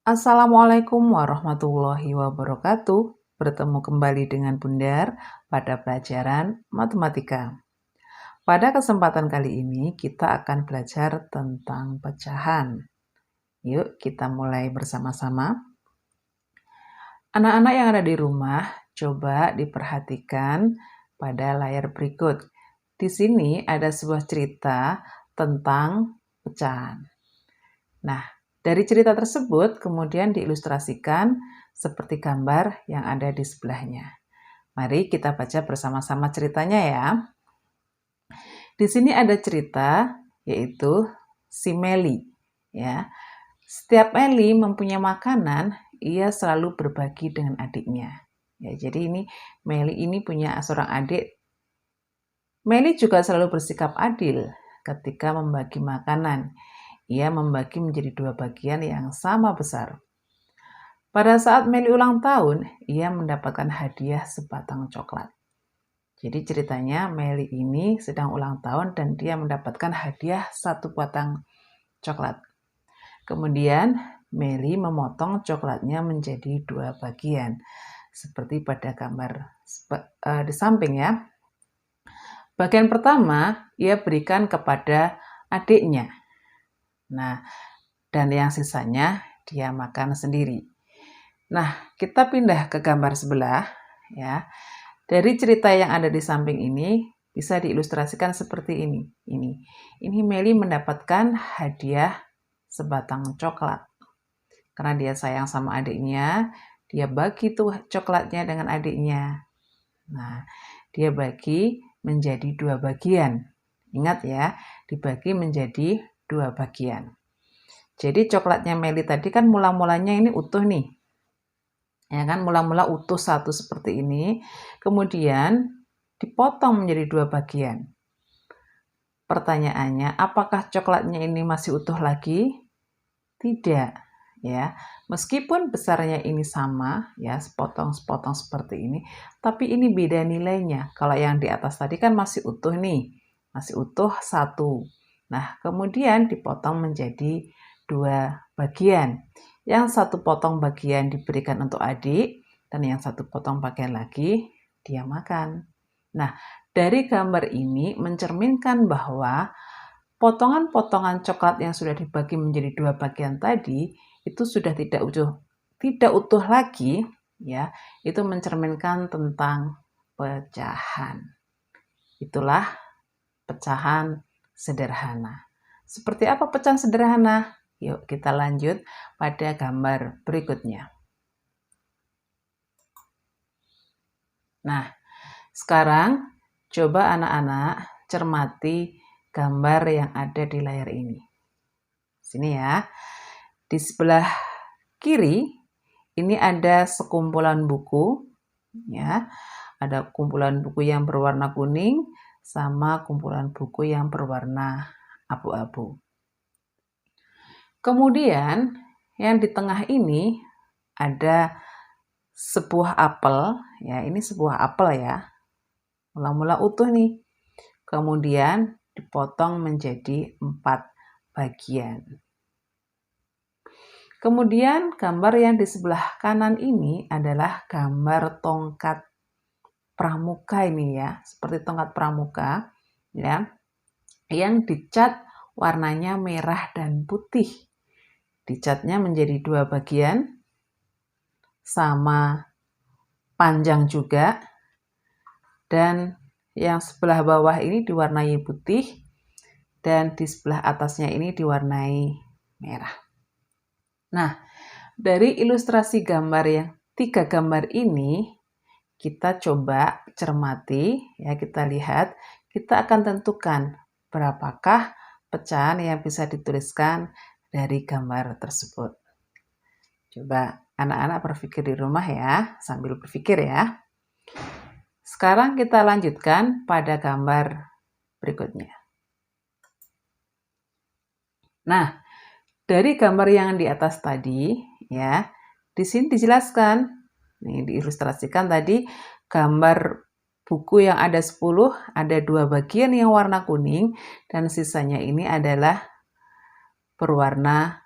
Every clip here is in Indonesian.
Assalamualaikum warahmatullahi wabarakatuh. Bertemu kembali dengan Bundar pada pelajaran matematika. Pada kesempatan kali ini kita akan belajar tentang pecahan. Yuk kita mulai bersama-sama. Anak-anak yang ada di rumah, coba diperhatikan pada layar berikut. Di sini ada sebuah cerita tentang pecahan. Nah, dari cerita tersebut kemudian diilustrasikan seperti gambar yang ada di sebelahnya. Mari kita baca bersama-sama ceritanya ya. Di sini ada cerita yaitu si Meli ya. Setiap Meli mempunyai makanan, ia selalu berbagi dengan adiknya. Ya, jadi ini Meli ini punya seorang adik. Meli juga selalu bersikap adil ketika membagi makanan. Ia membagi menjadi 2 bagian yang sama besar. Pada saat Meli ulang tahun, ia mendapatkan hadiah sebatang coklat. Jadi ceritanya Meli ini sedang ulang tahun dan dia mendapatkan hadiah 1 batang coklat. Kemudian Meli memotong coklatnya menjadi 2 bagian. Seperti pada gambar di samping ya. Bagian pertama ia berikan kepada adiknya. Nah, dan yang sisanya dia makan sendiri. Nah, kita pindah ke gambar sebelah ya. Dari cerita yang ada di samping ini bisa diilustrasikan seperti ini. Ini Meli mendapatkan hadiah sebatang coklat. Karena dia sayang sama adiknya, dia bagi tuh coklatnya dengan adiknya. Nah, dia bagi menjadi 2 bagian. Ingat ya, dibagi menjadi 2 bagian. Jadi coklatnya Meli tadi kan mula-mulanya ini utuh nih. Ya kan, mula-mula utuh satu seperti ini, kemudian dipotong menjadi 2 bagian. Pertanyaannya, apakah coklatnya ini masih utuh lagi? Tidak, ya. Meskipun besarnya ini sama, ya, sepotong-sepotong seperti ini, tapi ini beda nilainya. Kalau yang di atas tadi kan masih utuh nih, masih utuh 1. Nah, kemudian dipotong menjadi 2 bagian. Yang 1 potong bagian diberikan untuk adik, dan yang 1 potong bagian lagi dia makan. Nah, dari gambar ini mencerminkan bahwa potongan-potongan coklat yang sudah dibagi menjadi 2 bagian tadi itu sudah tidak utuh lagi, ya. Itu mencerminkan tentang pecahan. Itulah pecahan sederhana. Seperti apa pecahan sederhana? Yuk kita lanjut pada gambar berikutnya. Nah, sekarang coba anak-anak cermati gambar yang ada di layar ini. Sini ya. Di sebelah kiri ini ada sekumpulan buku ya. Ada kumpulan buku yang berwarna kuning sama kumpulan buku yang berwarna abu-abu. Kemudian yang di tengah ini ada sebuah apel, ya ini sebuah apel ya. Mula-mula utuh nih. Kemudian dipotong menjadi 4 bagian. Kemudian gambar yang di sebelah kanan ini adalah gambar tongkat pramuka ini ya, seperti tongkat pramuka ya, yang dicat warnanya merah dan putih. Dicatnya menjadi 2 bagian, sama panjang juga, dan yang sebelah bawah ini diwarnai putih, dan di sebelah atasnya ini diwarnai merah. Nah, dari ilustrasi gambar yang 3 gambar ini, kita coba cermati, ya kita lihat, kita akan tentukan berapakah pecahan yang bisa dituliskan dari gambar tersebut. Coba anak-anak berpikir di rumah ya, sambil berpikir ya. Sekarang kita lanjutkan pada gambar berikutnya. Nah, dari gambar yang di atas tadi, ya, di sini dijelaskan, nih diilustrasikan tadi gambar buku yang ada 10, ada 2 bagian yang warna kuning, dan sisanya ini adalah berwarna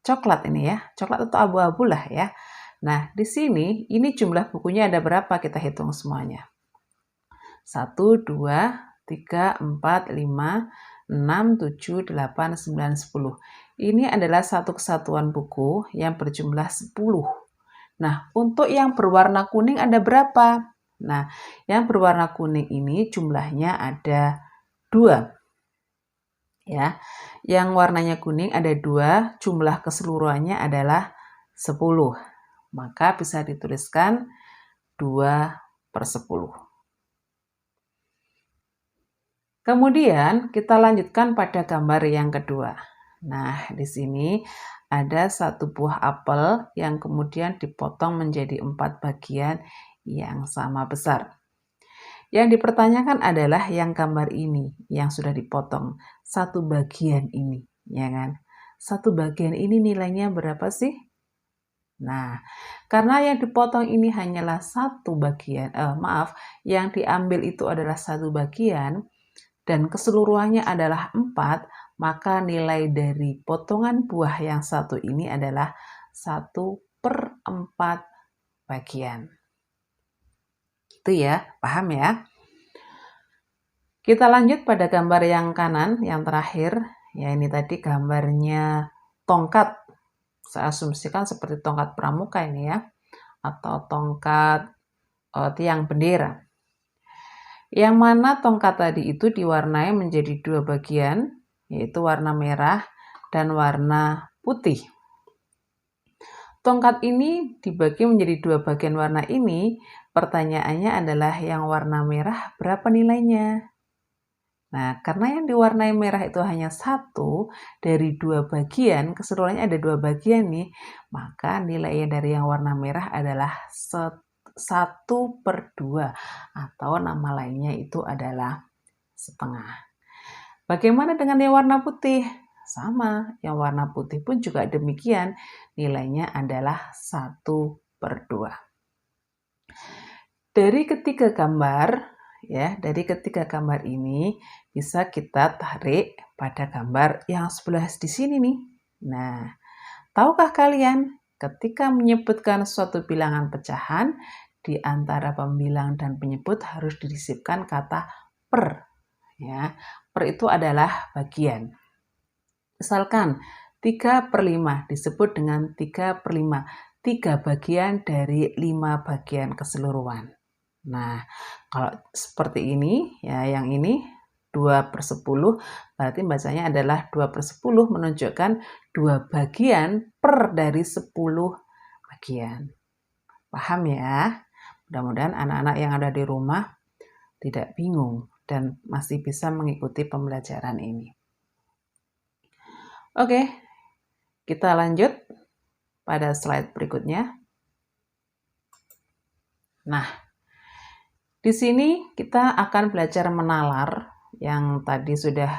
coklat ini ya, coklat atau abu-abu lah ya. Nah, di sini ini jumlah bukunya ada berapa? Kita hitung semuanya. 1, 2, 3, 4, 5, 6, 7, 8, 9, 10. Ini adalah satu kesatuan buku yang berjumlah 10. Nah, untuk yang berwarna kuning ada berapa? Nah, yang berwarna kuning ini jumlahnya ada 2. Ya, yang warnanya kuning ada 2, jumlah keseluruhannya adalah 10. Maka bisa dituliskan 2/10. Kemudian kita lanjutkan pada gambar yang kedua. Nah, di sini ada satu buah apel yang kemudian dipotong menjadi 4 bagian yang sama besar. Yang dipertanyakan adalah yang gambar ini, yang sudah dipotong. Satu bagian ini, ya kan? Satu bagian ini nilainya berapa sih? Nah, karena yang dipotong ini hanyalah satu bagian, yang diambil itu adalah satu bagian, dan keseluruhannya adalah 4, maka nilai dari potongan buah yang satu ini adalah 1/4 bagian. Itu ya, paham ya? Kita lanjut pada gambar yang kanan, yang terakhir. Ya, ini tadi gambarnya tongkat. Saya asumsikan seperti tongkat pramuka ini ya, atau tongkat tiang bendera. Yang mana tongkat tadi itu diwarnai menjadi 2 bagian, yaitu warna merah dan warna putih. Tongkat ini dibagi menjadi 2 bagian warna ini, pertanyaannya adalah yang warna merah berapa nilainya? Nah, karena yang diwarnai merah itu hanya 1 dari 2 bagian, keseluruhannya ada 2 bagian nih, maka nilainya dari yang warna merah adalah 1/2 atau nama lainnya itu adalah setengah. Bagaimana dengan yang warna putih? Sama, yang warna putih pun juga demikian, nilainya adalah 1/2. Dari ketiga gambar ini bisa kita tarik pada gambar yang sebelah di sini nih. Nah, tahukah kalian ketika menyebutkan suatu bilangan pecahan, di antara pembilang dan penyebut harus disisipkan kata per. Ya, per itu adalah bagian. Misalkan 3/5 disebut dengan 3/5. 3 bagian dari 5 bagian keseluruhan. Nah, kalau seperti ini, ya yang ini 2/10, berarti bacanya adalah 2/10 menunjukkan 2 bagian per dari 10 bagian. Paham ya? Mudah-mudahan anak-anak yang ada di rumah tidak bingung dan masih bisa mengikuti pembelajaran ini. Oke, kita lanjut pada slide berikutnya. Nah, di sini kita akan belajar menalar yang tadi sudah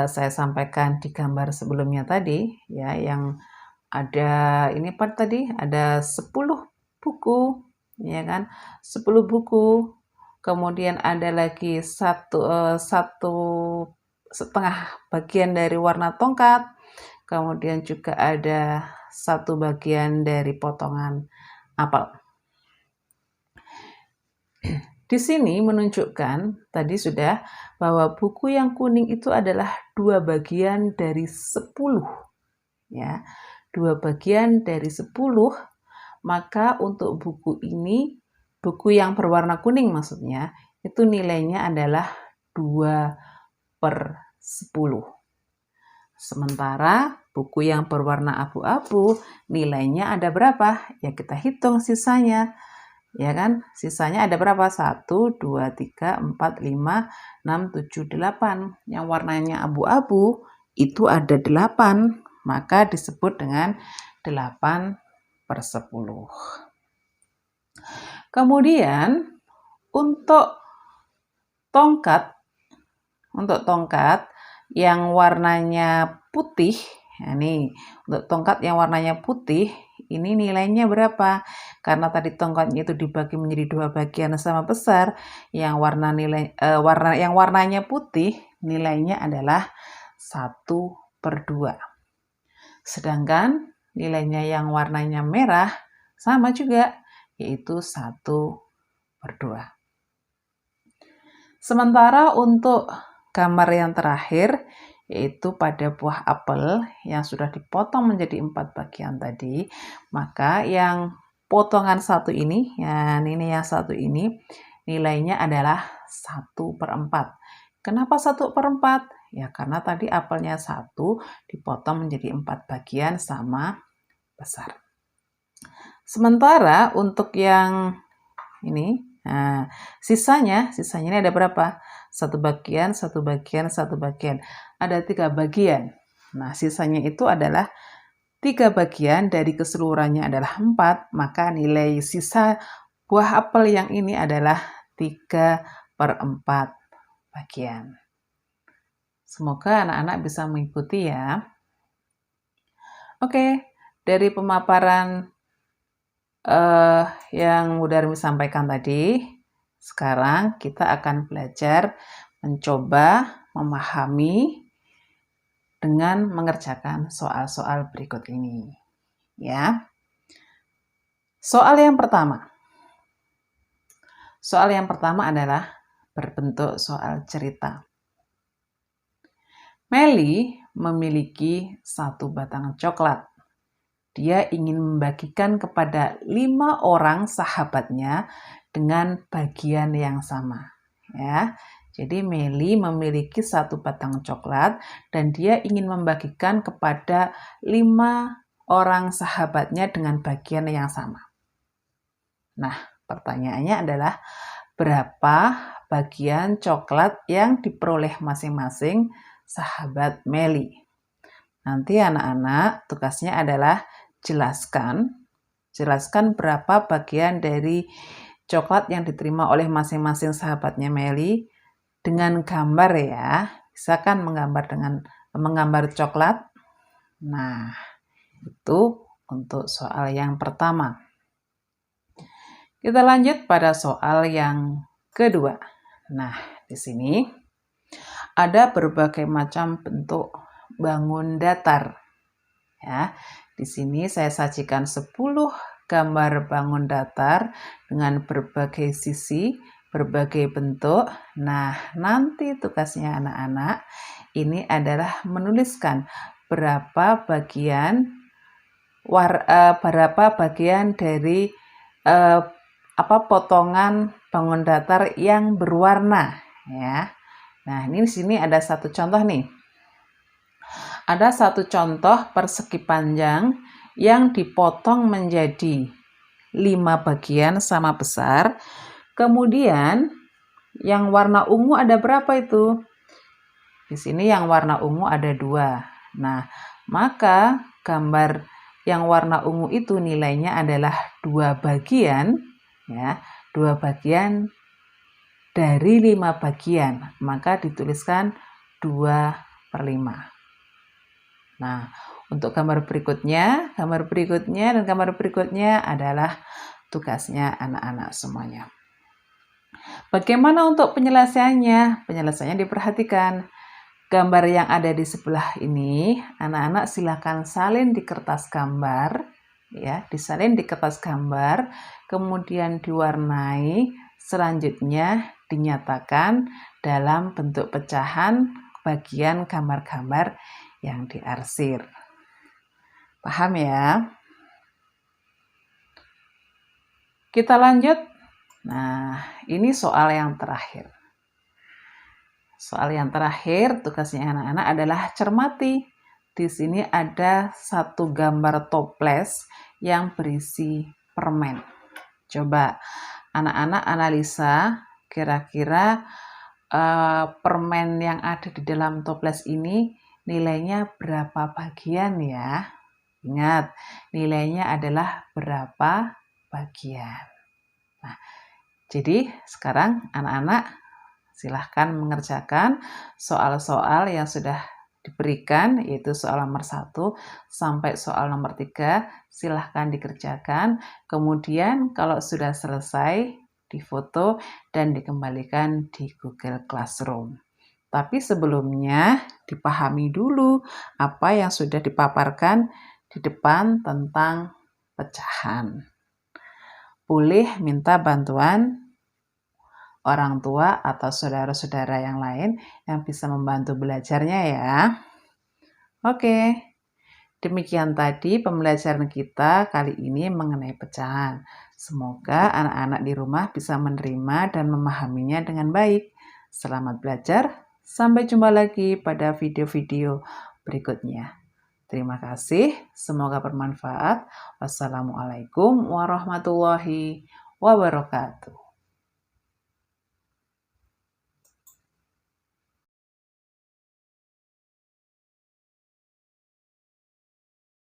saya sampaikan di gambar sebelumnya tadi, ya, yang ada ini tadi ada 10 buku, ya kan? 10 buku. Kemudian ada lagi satu setengah bagian dari warna tongkat. Kemudian juga ada 1 bagian dari potongan apel. Di sini menunjukkan tadi sudah bahwa buku yang kuning itu adalah 2 bagian dari 10. Ya. 2 bagian dari 10, maka untuk buku ini, buku yang berwarna kuning maksudnya, itu nilainya adalah 2/10. Sementara buku yang berwarna abu-abu, nilainya ada berapa? Ya kita hitung sisanya. Ya kan? Sisanya ada berapa? 1, 2, 3, 4, 5, 6, 7, 8. Yang warnanya abu-abu itu ada 8. Maka disebut dengan 8/10. Kemudian untuk tongkat yang warnanya putih, ya nih, untuk tongkat yang warnanya putih, ini nilainya berapa? Karena tadi tongkatnya itu dibagi menjadi 2 bagian sama besar, yang warnanya putih, nilainya adalah 1/2. Sedangkan nilainya yang warnanya merah sama juga, yaitu 1/2. Sementara untuk gambar yang terakhir, yaitu pada buah apel yang sudah dipotong menjadi 4 bagian tadi, maka yang potongan satu ini, ini yang satu ini, nilainya adalah 1/4. Kenapa 1/4? Ya karena tadi apelnya 1 dipotong menjadi 4 bagian sama besar. Sementara untuk yang ini, sisanya ini ada berapa? 1 bagian, 1 bagian, 1 bagian. Ada 3 bagian. Nah, sisanya itu adalah 3 bagian dari keseluruhannya adalah 4, maka nilai sisa buah apel yang ini adalah 3/4 bagian. Semoga anak-anak bisa mengikuti ya. Oke, dari pemaparan yang Bu Darmi sampaikan tadi, sekarang kita akan belajar mencoba memahami dengan mengerjakan soal-soal berikut ini. Ya. Soal yang pertama. Soal yang pertama adalah berbentuk soal cerita. Meli memiliki 1 batang coklat. Dia ingin membagikan kepada 5 orang sahabatnya dengan bagian yang sama. Ya, jadi Meli memiliki 1 batang coklat dan dia ingin membagikan kepada 5 orang sahabatnya dengan bagian yang sama. Nah, pertanyaannya adalah berapa bagian coklat yang diperoleh masing-masing sahabat Meli? Nanti anak-anak tugasnya adalah jelaskan berapa bagian dari coklat yang diterima oleh masing-masing sahabatnya Meli dengan gambar ya. Bisa kan menggambar coklat? Nah, itu untuk soal yang pertama. Kita lanjut pada soal yang kedua. Nah, di sini ada berbagai macam bentuk bangun datar. Ya, di sini saya sajikan 10 gambar bangun datar dengan berbagai sisi, berbagai bentuk. Nah, nanti tugasnya anak-anak ini adalah menuliskan berapa bagian dari potongan bangun datar yang berwarna ya. Nah, ini di sini ada satu contoh nih. Ada satu contoh persegi panjang yang dipotong menjadi 5 bagian sama besar. Kemudian yang warna ungu ada berapa itu? Di sini yang warna ungu ada 2. Nah, maka gambar yang warna ungu itu nilainya adalah 2 bagian ya, 2 bagian dari 5 bagian. Maka dituliskan 2/5. Nah, untuk gambar berikutnya dan gambar berikutnya adalah tugasnya anak-anak semuanya. Bagaimana untuk penyelesaiannya? Penyelesaiannya diperhatikan. Gambar yang ada di sebelah ini, anak-anak silakan salin di kertas gambar, ya, disalin di kertas gambar, kemudian diwarnai, selanjutnya dinyatakan dalam bentuk pecahan bagian gambar-gambar yang diarsir. Paham ya? Kita lanjut. Nah, ini soal yang terakhir. Soal yang terakhir, tugasnya anak-anak adalah cermati. Di sini ada satu gambar toples yang berisi permen. Coba anak-anak analisa kira-kira permen yang ada di dalam toples ini nilainya berapa bagian ya? Ingat, nilainya adalah berapa bagian. Nah, jadi sekarang anak-anak silahkan mengerjakan soal-soal yang sudah diberikan, yaitu soal nomor 1 sampai soal nomor 3. Silahkan dikerjakan. Kemudian kalau sudah selesai, difoto dan dikembalikan di Google Classroom. Tapi sebelumnya dipahami dulu apa yang sudah dipaparkan di depan tentang pecahan. Boleh minta bantuan orang tua atau saudara-saudara yang lain yang bisa membantu belajarnya ya. Oke, demikian tadi pembelajaran kita kali ini mengenai pecahan. Semoga anak-anak di rumah bisa menerima dan memahaminya dengan baik. Selamat belajar, sampai jumpa lagi pada video-video berikutnya. Terima kasih, semoga bermanfaat. Wassalamualaikum warahmatullahi wabarakatuh.